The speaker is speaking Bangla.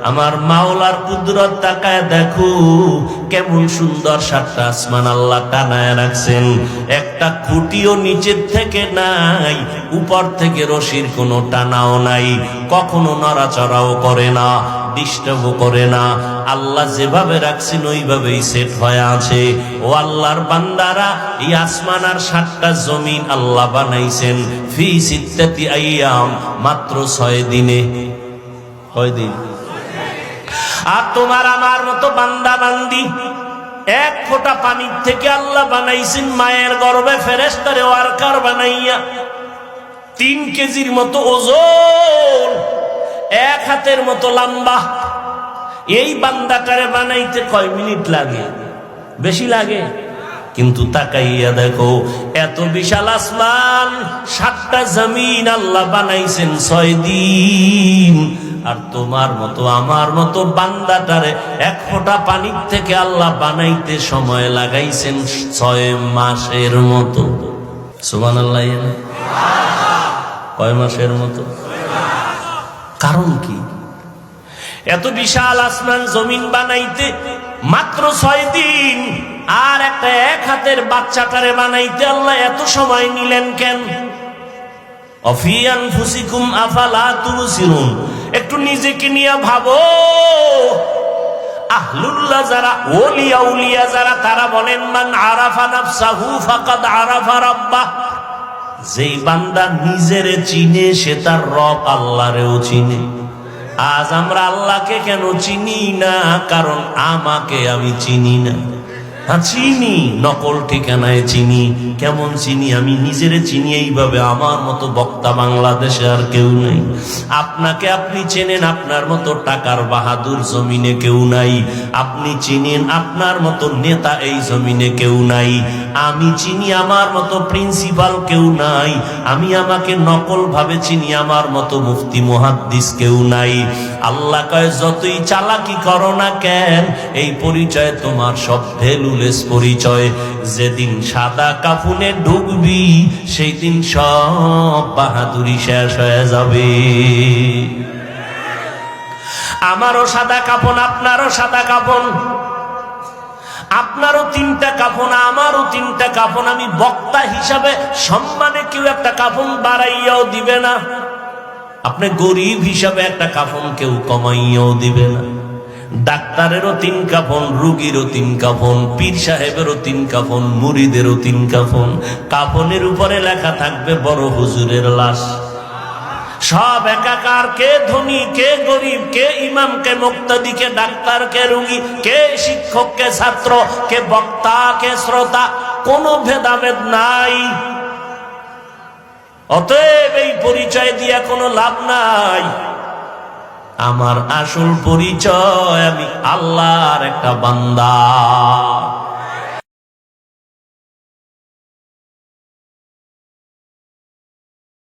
আমার মাওলার কুদরত তাকায় দেখো কেমন সুন্দর সাতটা আসমান আল্লাহ টানায় রাখছেন। একটা খুঁটিও নিচের থেকে নাই, উপর থেকে রশির কোনো টানাও নাই, কখনো নড়াচড়াও করে না, ডিস্টার্বও করে না। আল্লাহ যেভাবে রাখছেন ওইভাবেই সেট হয়ে আছে। ও আল্লাহর বান্দারা, এই আসমান আর সাতটা জমিন আল্লাহ বানাইছেন ফি সিত্তাতি আইয়াম, মাত্র 6 দিনে। কয় দিন? আর তোমার আমার মতো বান্দা বান্দি, এক ফোঁটা পানির থেকে আল্লাহ বানাইছেন মায়ের গর্ভে ফেরেশতারে ওয়ার্কার বানাইয়া 3 কেজির মতো ওজন, 1 হাতের মতো লম্বা। এই বান্দাটারে বানাইতে কয় মিনিট লাগে? বেশি লাগে? কিন্তু তাকাইয়া দেখো এত বিশাল আসমান, 7টা জমিন আল্লাহ বানাইছেন 6 দিন। আর তোমার মতো আমার মতো বান্দাটারে 1 ফোঁটা পানির থেকে আল্লাহ বানাইতে সময় লাগাইছেন 6 মাসের মতো। সুবহানাল্লাহ। কয় মাসের মতো? কারণ কি? এত বিশাল আসমান জমিন বানাইতে মাত্র 6 দিন, আর একটা 1 হাতের বাচ্চাটারে বানাইতে আল্লাহ এত সময় নিলেন কেন? অফি আনফুসিকুম আফালা তুবসিরুন। একটু নিজেকে নিয়ে ভাবো। আহলুল্লাহ যারা, ওলিয়া উলিয়া যারা, তারা বলেন মান আরাফা নাফসাহু ফাকাদ আরাফা রাব্বাহ। যেই বান্দা নিজেরে চিনে সে তার রব আল্লাহরেও চিনে। আজ আমরা আল্লাহকে কেন চিনি না? কারণ আমাকে আমি চিনি না। চিনি, নকল ঠিকানায় চিনি। কেমন চিনি? আমি নিজেরে চিনি এইভাবে। আমার মতো বক্তা বাংলাদেশে আর কেউ নেই। আপনাকে আপনি চেনেন, আপনার মতো টাকার বাহাদুর জমিনে কেউ নাই। আপনি চিনেন, আপনার মতো নেতা এই জমিনে কেউ নাই। আমি চিনি, আমার মতো প্রিন্সিপাল কেউ নাই। আমি আমাকে নকল ভাবে চিনি, আমার মতো মুফতি মুহাদ্দিস কেউ নাই। আল্লাহ কয় যতই চালাকি করো না কেন, এই পরিচয় তোমার সব ভ্যালুলেস পরিচয়। যেদিন সাদা কাফনে ঢুকবি সেই দিন সব বাহাদুরি শেষ হয়ে যাবে। আমারও সাদা কাফন, আপনারও সাদা কাফন, আপনারও 3টা কাফন, আমারও 3টা কাফন। আমি বক্তা হিসাবে সম্মানে কেউ একটা কাফন বাড়াইয়াও দিবে না। আপনি গরিব হিসাবে একটা কাফন কেউ কমাইয়াও দিবে না। ডাক্তারেরও 3 কাফন, রুগীরও 3 কাফন, পীর সাহেবেরও 3 কাফন, মুরিদেরও 3 কাফন। কাফনের উপরে লেখা থাকবে বড় হুজুরের লাশ। সব একাকার, কে ধনী, কে গরিব, কে ইমাম, কে মুক্তাদি, কে ডাক্তার, কে রুগী, কে শিক্ষক, কে ছাত্র, কে বক্তা, কে শ্রোতা, কোনো ভেদাভেদ নাই। অতএব এই পরিচয় দিয়া কোনো লাভ নাই। আমার আসল পরিচয় আমি আল্লাহর একটা বান্দা।